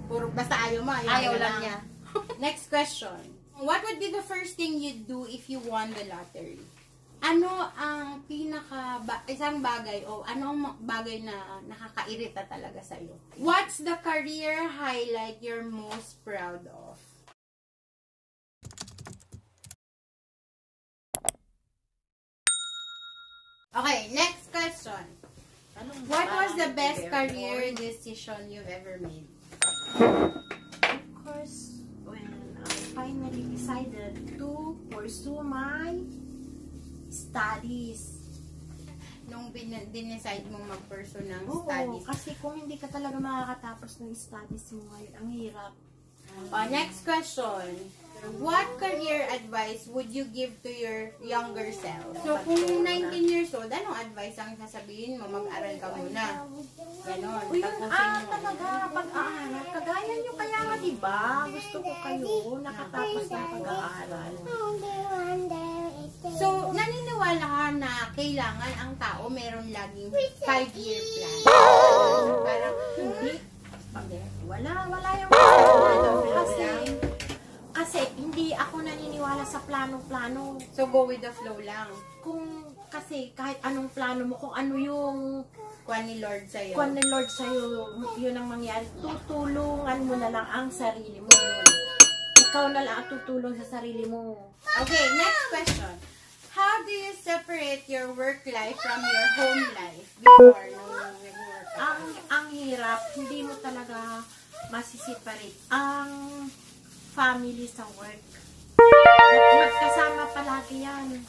Puro, basta ayaw mo, Ayaw lang niya. Next question. What would be the first thing you'd do if you won the lottery? Ano ang isang bagay o anong bagay na nakakairita talaga sa'yo? What's the career highlight you're most proud of? Okay, next question. What was the best career decision you've ever made? Of course, when I finally decided to pursue my studies. Nung dinicide mong mag-pursue ng Oo, studies. kasi kung hindi ka talaga makakatapos ng studies mo ngayon, ang hirap. Next question. What career advice would you give to your younger self? So, kung 19 years old, anong advice ang sasabihin mo? Mag-aral ka muna. Ganon. Talaga, pag-aaral. Kagaya nyo kaya nga, diba? Gusto ko kayo nakatapos ng pag-aaral. So, naniniwala ka na kailangan ang tao meron laging 5-year plan? Parang, Hindi. Wala yung kasi hindi ako naniniwala sa plano-plano. So, go with the flow lang. Kasi kahit anong plano mo, kung ano yung Kuha ni Lord sa'yo. kung ni Lord sa'yo, yun ang mangyari. Tutulungan mo na lang ang sarili mo. Ikaw na lang ang tutulong sa sarili mo. Okay, next question. How do you separate your work life from your home life before nung nag-work ka? Ang hirap, hindi mo talaga masiseparate ang family sa work. Magkasama palagi yan.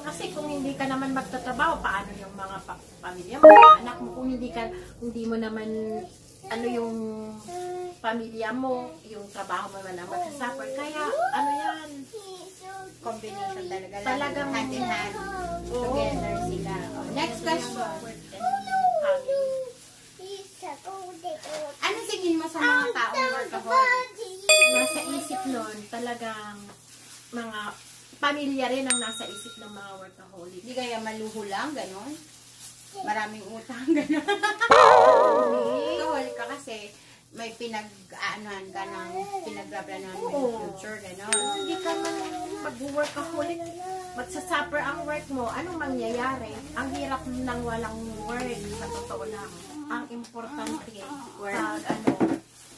Kasi kung hindi ka naman magtatrabaho, paano yung mga pamilya mo, mga anak mo, kung hindi mo naman yung pamilya mo, yung trabaho mo naman magsasuffer. Kaya yan, Combination talaga. Talagang hand in hand. Together sila. Next question. Ano tingin mo sa mga taong workaholic? nasa isip nun, talagang mga pamilya rin ang nasa isip ng mga workaholic. Hindi kaya maluho lang, ganon? Maraming utang, ganon? Workaholic ka kasi may pinag-aanuhan ka ng pinaglaplanuhan mo yung future, ganon? Hindi ka man mag-workaholic, magsasuffer ang work mo, anong mangyayari? Ang hirap nang walang work, sa totoo lang. Ang importante,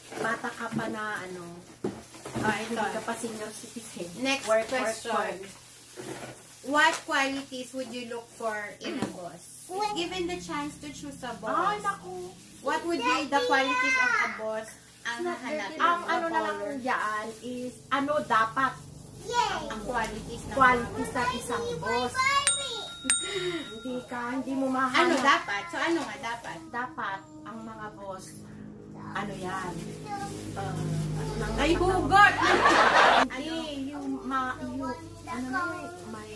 pag bata ka pa na hindi ka pa senior citizen. Next question. What qualities would you look for in a boss? Given the chance to choose a boss, what would be the qualities of a boss ang hanapin? Ang na lang dyan is, dapat Ang qualities ng ng isang boss. Hindi mo mahanap. Ano dapat? So ano nga dapat? Dapat ang mga boss, yan? Ay, hugot! Hindi, may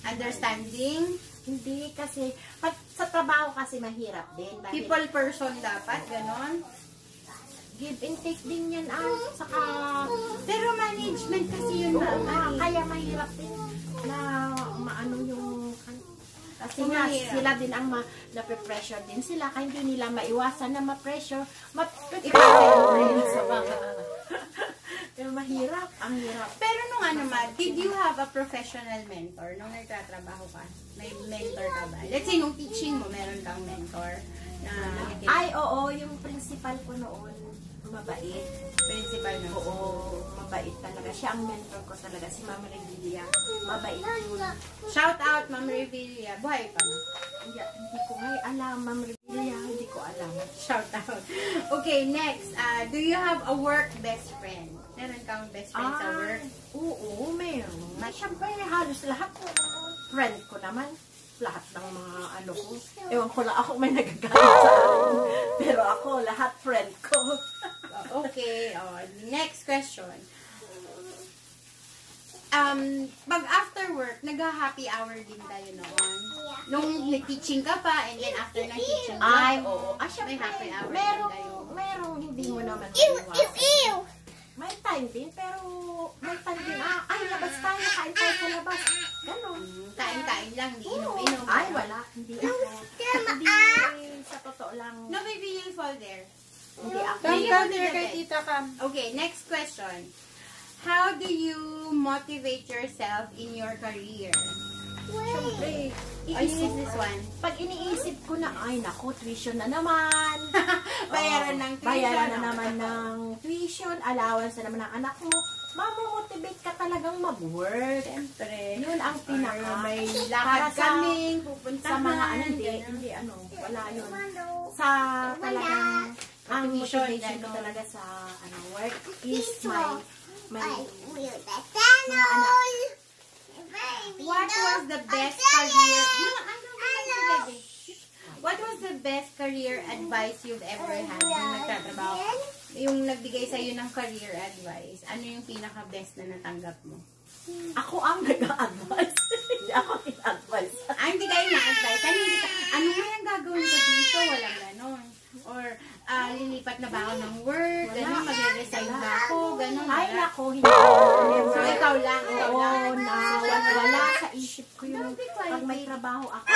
Understanding? hindi kasi, sa trabaho kasi mahirap din. People person dapat, ganon? Give and take din yan, saka, Pero management kasi yun kaya mahirap din na kasi nga, sila din ang nape-pressure din sila, kaya hindi nila maiwasan na ma-pressure, pero mahirap, ang hirap. Pero nung did you have a professional mentor nung nagtatrabaho ka? May mentor ka ba? Let's say, nung teaching mo, meron kang mentor na Oo, yung principal ko noon, mabait. principal na. Oo, mabait talaga. Siya ang mentor ko talaga, si Ma'am Revilla. Mabait yun. Shout out, Ma'am Revilla. Buhay pa mo. Hindi ko nga alam, Ma'am Revilla. Hindi ko alam. Shout out. Okay, next. Do you have a work best friend? Meron kang best friend sa work? Oo, meron. Siyempre, halos lahat ko. Friend ko naman. Lahat ng mga ko. Ewan ko lang ako may nagagalit sa akin. Pero ako, lahat friend ko. Okay. Next question. Pag after work, nag-happy hour din tayo noon. Nung nag-teaching ka pa, and then after nag-teaching ka, Oo. may happy hour din tayo. Merong hindi mo naman maiwasan. May time din, pero may time din. Labas tayo, kain tayo sa labas. Ganon. Kain-kain lang, di inom-inom. Wala. Hindi ako. Hindi, sa totoo lang. No baby, you'll fall there. Hindi Come ako. here kay Tita Cam. Okay, next question. How do you motivate yourself in your career? Siyempre, I use this one. pag iniisip ko na, ay nako, tuition na naman. Bayaran ng tuition. Bayaran na naman ng tuition, allowance na naman ng anak mo. Mamomotivate ka talagang mag-work. Siyempre. Yun ang pinaka. May para lakad kaming pupuntahan. sa mga hindi wala yun. Sa talagang, ang Motivation, motivation ko ano. talaga sa work is my mga What was the best career? What was the best career advice you've ever had nung nagtatrabaho? Yung nagbigay sa'yo ng career advice, ano yung pinaka-best na natanggap mo? Ako ang nag-a-advise. Hindi ako in-advise. Hindi kayo na-advise. Ano nga yung gagawin ko dito? Walang ganon. Or, lilipat na ba ako ng work? Ganon, magre-resign ba ako? Ganon. Ay, wala. nako, hindi. So, ikaw lang. Oo, wala sa isip ko yung pag may trabaho ako,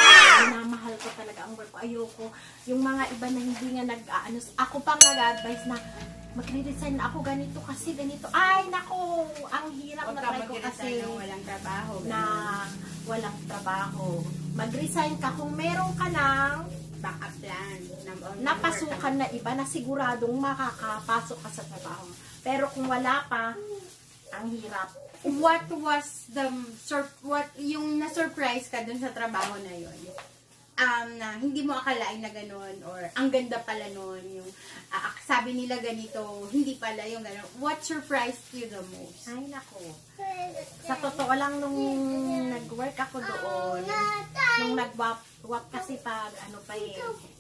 minamahal ko talaga ang work ko. Ayoko. Yung mga iba na hindi nga nag-ano, ako pang nag-advise na magre-resign ako ganito kasi ganito. Ay, nako, ang hirap na try ko kasi walang trabaho. na walang trabaho. Mag-resign ka kung meron ka ng Backup plan. napasukan na iba na siguradong makakapasok ka sa trabaho. Pero kung wala pa, ang hirap. What was the yung na-surprise ka dun sa trabaho na yon? Na hindi mo akalain na gano'n or ang ganda pala nun, yung sabi nila ganito, hindi pala yung gano'n. What surprised you the most? Ay, nako. Sa totoo lang, nung nag-work ako doon, nung nag-WAP kasi pag,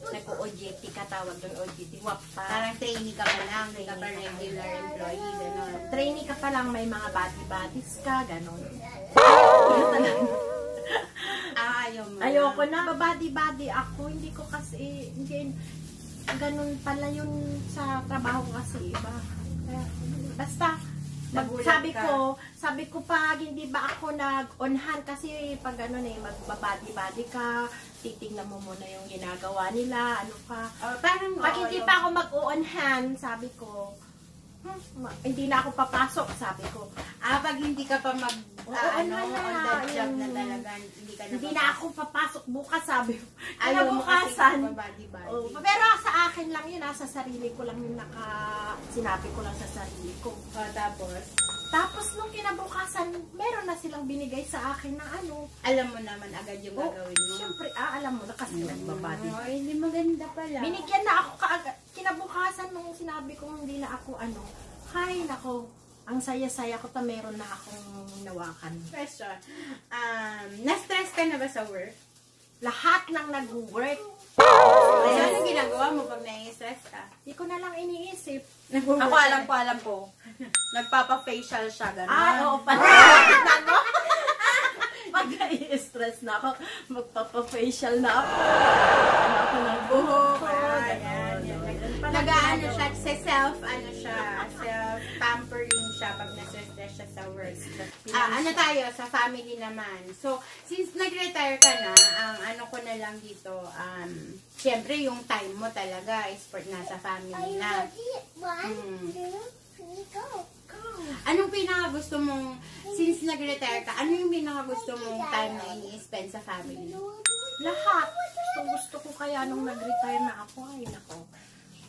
nag-OJT ka, tawag doon, OJT, WAP pa. Parang trainee ka pa lang, hindi ka pa regular employee, gano'n. Trainee ka pa lang, may mga body-bodies ka, gano'n. Ayoko na. Body-body ako, hindi ko kasi, hindi, ganun pala yun sa trabaho kasi iba. Basta, sabi ko pag hindi ba ako nag-on hand kasi pag magbabody-body ka, titignan mo muna yung ginagawa nila, ano pa. Pag hindi pa ako mag-on hand, sabi ko, hindi na ako papasok, sabi ko. Pag hindi ka pa on the job na talaga, hindi na ako papasok bukas, sabi ko. Ayaw mo kasi Oh, pero sa akin lang yun, sa sarili ko lang yun sinabi ko lang sa sarili ko. Tapos nung kinabukasan, meron na silang binigay sa akin na alam mo naman agad yung gagawin mo. Siyempre, alam mo na kasi nagbabody. Hindi maganda pala. Binigyan na ako kaagad. Kinabukasan nung sinabi ko hindi na ako hay nako, ang saya-saya ko meron na akong nawakan. Question. Na-stress ka na ba sa work? Lahat ng nag-work. Ano ginagawa mo pag nai-stress ka? Hindi ko na lang iniisip. Ako alam ko. Nagpapa-facial siya, gano'n. Oo, pala. Pag nai-stress na ako, magpapa-facial na ako. Ako ng buhok. Nag-ano siya, self-pampering siya pag nasa-stress siya sa work. Tayo, sa family naman. So, since nag-retire ka na, ang ko na lang dito, syempre yung time mo talaga is nasa family na. Anong pinaka-gusto mong, since nag-retire ka, ano yung pinaka-gusto mong time na ini-spend sa family? Lahat. Gusto ko kaya nung nag-retire na ako, ay nako.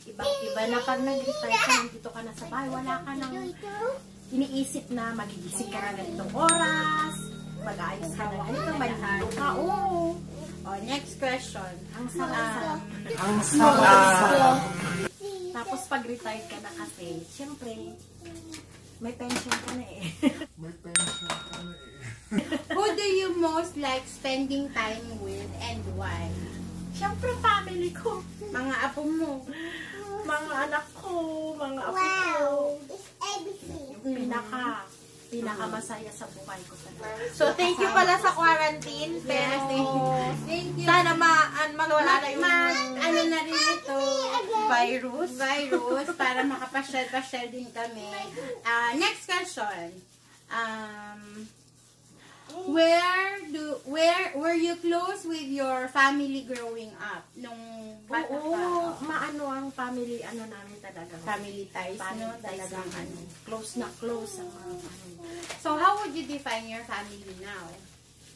Ibang-iba na pag nag-retire ka, nandito ka na sa bahay, wala ka nang iniisip na magigising ka na ganitong oras, mag-ayos ka na ganito, maliligo ka, next question. Ang sarap. Tapos pag-retire ka na kasi, syempre, may pension ka na eh. Who do you most like spending time with and why? Syempre, family ko. Mga apo mo. Mga anak ko, mga apo ko. Pinaka-masaya sa buhay ko talaga. So, thank you pala sa quarantine. Pero, Thank you. sana mawala na yung na rin ito. virus. Para makapasyal-pasyal din kami. Next question. Where were you close with your family growing up nung bata Oo, ka? maano ang family, ano namin talaga. Family ties, no? Family ties Talagang namin. Close na close ang mga family. So, how would you define your family now?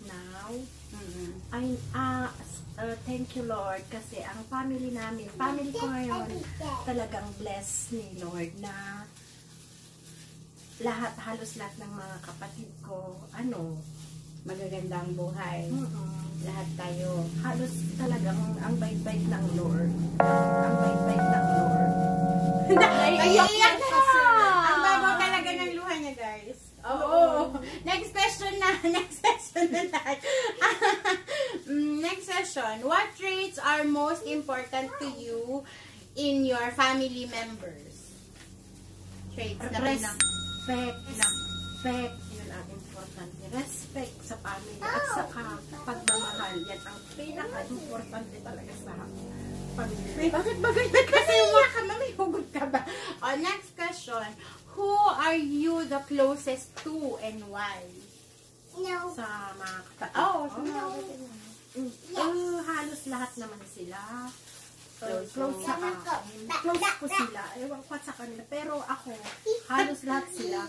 Now, Mm-hmm. thank you Lord kasi ang family namin, family ko ngayon, talagang blessed ni Lord na halos lahat ng mga kapatid ko, Magagandang buhay. Lahat tayo. halos talagang ang bait-bait ng Lord. Ang bait-bait ng Lord. Naiiyak na! siya! Ang babaw talaga ng luha niya, guys. Oo. Next question na. Next question na tayo. Next question. What traits are most important to you in your family members? Traits na Respect. Yun ang importante. Respect sa family at saka pagmamahal. Yan ang pinaka-importante talaga sa family. Bakit ba ganyan? Kasi umiyak ka na, may hugot ka ba? Next question. Who are you the closest to and why? Sa mga kapatid. Sa mga kapatid mo. Halos lahat naman sila. Close sa akin. Close ko sila. Ewan ko sa kanila. Pero ako, halos lahat sila.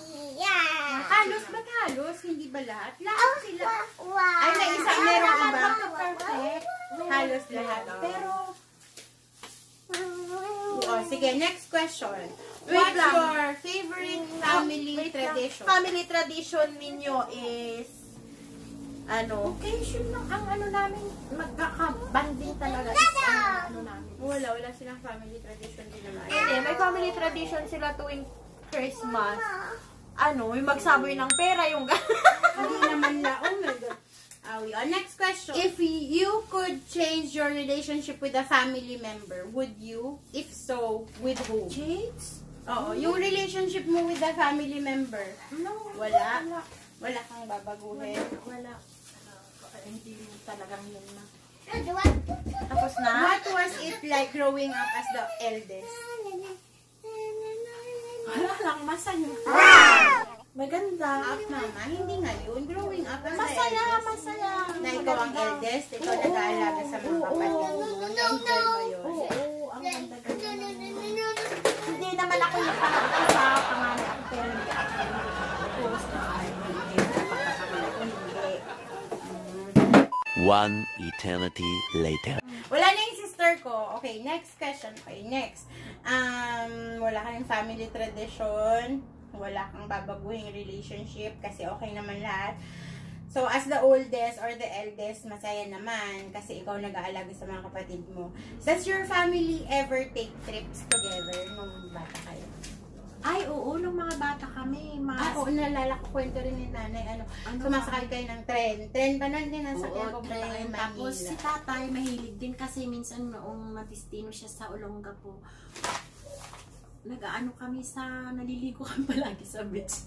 Halos ba halos? Hindi ba lahat? Lahat sila. Ay, may isa, meron iba. Perfect. Halos lahat. Pero, Sige, next question. Wait What's lang. your favorite family tradition? Family tradition ninyo is occasion lang ang namin, magkakabanding talaga is namin. Wala silang family tradition din naman. Hindi, may family tradition sila tuwing Christmas. Yung magsaboy ng pera, yung Hindi naman na, oh my God. Next question. If you could change your relationship with a family member, would you? If so, with who? Change? Oo, yung relationship mo with a family member. No. Wala? Wala kang babaguhin. Wala. Hindi talagang yun na. Tapos na. What was it like growing up as the eldest? Wala lang, masaya. Maganda. Up naman, hindi ngayon. Growing up as the Masaya, eldest. masaya. Na ikaw ang eldest, ikaw nag-aalaga sa mga kapatid mo. Na-enjoy mo yun. Oo, ang ganda-ganda naman. Hindi naman ako napangalan sa pangalan ako, pero hindi ako post na hindi One eternity later. Wala na yung sister ko. Okay, next question. Okay, next. Wala kang family tradition. Wala kang babaguhing relationship kasi okay naman lahat. So, as the oldest or the eldest, masaya naman kasi ikaw nag-aalaga sa mga kapatid mo. Does your family ever take trips together nung bata kayo? Ay, oo, nung mga bata kami. Oo, naalala ko kwento rin ni nanay. Sumasakay kayo ng tren. Tren ba nun din? Nasakyan ko pa kayo Manila. Tapos si tatay, mahilig din kasi minsan noong natistino siya sa Olongapo, kami naliligo kami palagi sa beach.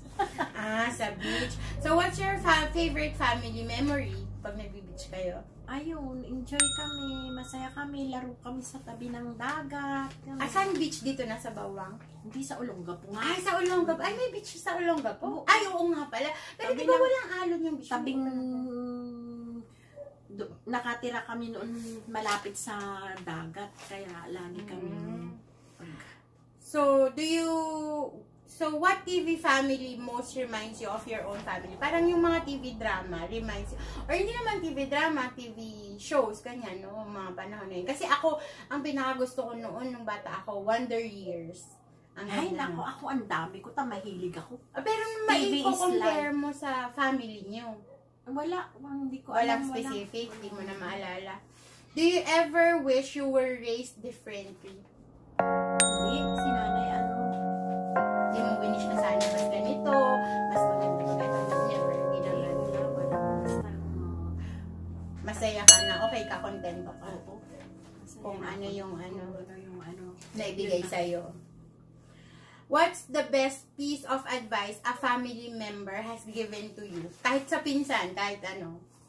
Sa beach. So, what's your favorite family memory pag nag-beach kayo? Ayun, enjoy kami, masaya kami, laro kami sa tabi ng dagat. Saan beach dito? Nasa Bawang? Hindi sa Olongapo nga. Ay, sa Olongapo. Ay, may beach sa Olongapo. Ay, oo nga pala. Pero di ba walang alon yung beach? Tabing nakatira kami noon malapit sa dagat, kaya lagi kami So, what TV family most reminds you of your own family? Parang yung mga TV drama reminds you. Or hindi naman TV drama, TV shows, ganyan, no? Mga panahon na yun. Kasi ako, ang pinakagusto ko noon, nung bata ako, Wonder Years. Ay, nako, ako ang dami ko, mahilig ako. Pero mai-compare mo sa family niyo. Wala, hindi ko Walang alam. specific, hindi mo na maalala. Do you ever wish you were raised differently? Hindi, si nanay Hindi mo winish na sana mas ganito, mas maganda never ginagawa na wala. Masaya ka na, okay ka, kontento ka. Kung ano yung naibigay sa'yo. What's the best piece of advice a family member has given to you? Kahit sa pinsan, kahit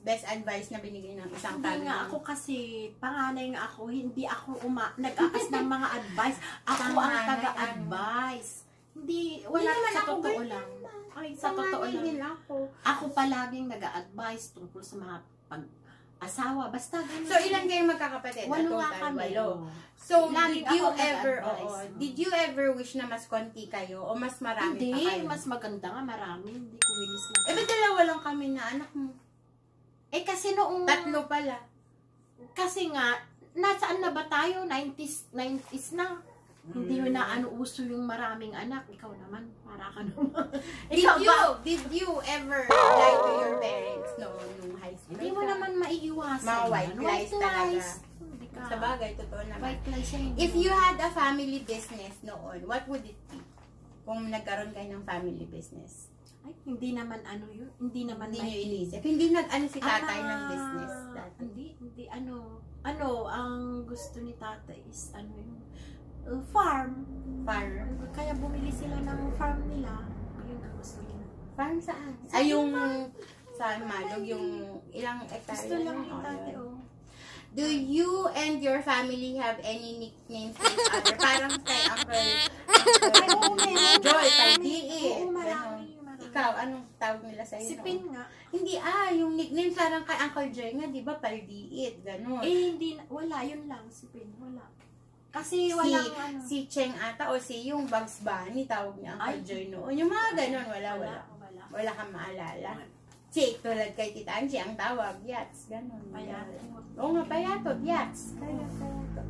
best advice na binigay ng isang family. Hindi nga ako kasi, panganay nga ako, hindi ako nag-aas ng mga advice. Ako ang taga-advice. Hindi, wala naman sa ako totoo ganyan, lang. ma. Ay, sa totoo Panganay lang. din ako. Ako palaging nag-a-advise tungkol sa mga pag-asawa. Basta ganun. So, ilan kayong magkakapatid? Walo nga Total, kami. walo. oh. So, Laging did you ako ever, nag-advise. did you ever wish na mas konti kayo o mas marami Hindi, pa kayo? mas maganda nga marami. Hindi ko winis na. Eh, ba't dalawa lang kami na anak mo? Eh, kasi noong... Tatlo pala. Kasi nga, nasaan na ba tayo? 90s na. Hindi mo na uso yung maraming anak. Ikaw naman, para ka naman. Did you ever lie to your parents nung high school? Hindi mo naman maiiwasan. Mga white yan. lies talaga. Hindi ka. Sa bagay, totoo naman. White lies yan. If you had a family business noon, what would it be? Kung nagkaroon kayo ng family business. Ay, hindi naman yun. Hindi naman Hindi nyo inisip. Hindi si tatay ng business dati. Hindi, ang gusto ni tatay is, yun, farm. Farm. Kaya bumili sila ng farm nila. Yun ang gusto nila. Farm saan? Ay, yung sa Malog, yung ilang hektarya. Gusto lang ni Oh, tatay, yun. Do you and your family have any nicknames to each other? Parang kay Uncle Joy, Paldiit. Oo, Ganon. marami. Ikaw, anong tawag nila sa'yo? Si noon? Pin nga. Hindi, yung nickname parang kay Uncle Joy nga, di ba? Paldiit, gano'n. Hindi, wala, yun lang, si Pin, wala. Kasi walang, Si Cheng ata o si yung Bugs Bunny, tawag niya Uncle Ay. Joy noon. Yung mga gano'n, wala. Wala. Wala kang maalala. Si, tulad kay Tita Angie, ang tawag, Yats, gano'n. Payatot. Oo nga, Payatot, Yats. Payatot.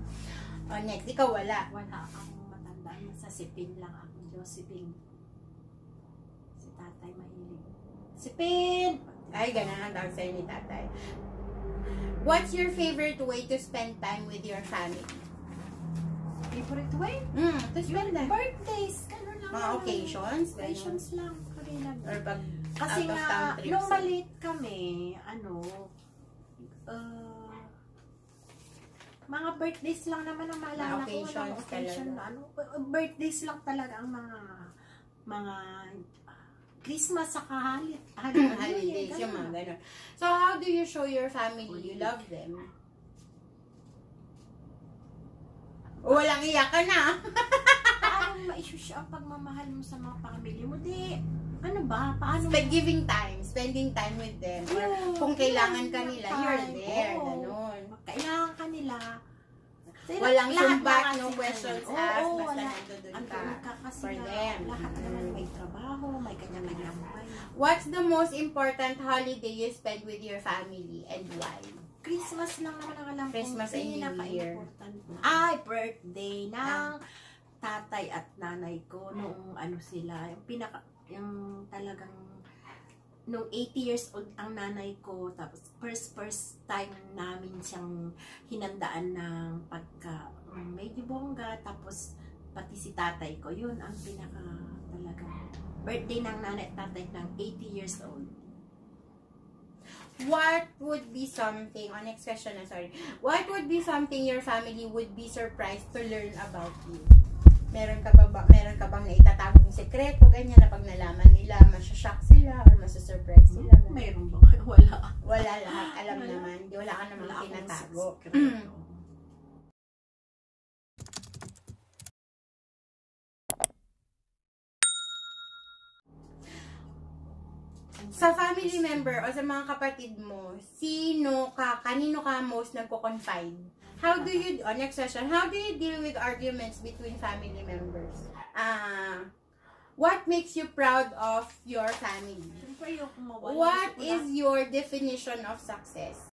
O, next, ikaw wala. Wala akong matandaan. Sa si Pin lang ako, Josephine. Si tatay mahilig. Si Pin! Ay, ganun ang tawag sa'yo ni tatay. What's your favorite way to spend time with your family? Favorite way? To spend time. Birthdays, gano'n lang. Mga occasions? Occasions lang. Kailan. Or pag Kasi out of nga, town trips? nung maliit kami, mga birthdays lang naman ang maalala Mga ko. occasions Walang occasion talaga. na, birthdays lang talaga ang mga Christmas saka holidays, yung mga ganun. So, how do you show your family you love them? Walang iyak ka na. Paano ma-issue ang pagmamahal mo sa mga pamilya mo? Di, paano Giving time, spending time with them. Or kung kailangan ka nila, you're there. Ganun. Kailangan ka nila. Walang Lahat sumbat, naman no sila. questions Oo, asked, basta wala. nandun Andun ka kasi for nga, them. lahat naman may trabaho, may kanya-kanyang buhay. What's the most important holiday you spend with your family and why? Christmas lang naman ang alam Christmas kong and New Year. pinaka-important. Ay, birthday ng tatay at nanay ko noong sila, yung talagang nung 80 years old ang nanay ko, tapos first time namin siyang hinandaan ng pagka medyo bongga, tapos pati si tatay ko, yun ang pinaka talaga birthday ng nanay at tatay ng 80 years old. What would be something, next question na, sorry. What would be something your family would be surprised to learn about you? Meron ka bang naitatagong sekreto, ganyan, na pag nalaman nila, masya-shock sila, or masusurprise sila? Mayroon ba? Wala. Wala lahat, alam naman. Wala ka namang tinatago. Sa family member o sa mga kapatid mo, kanino ka most nagko-confide? Next question, how do you deal with arguments between family members? What makes you proud of your family? Siyempre, yung mawala. What is your definition of success?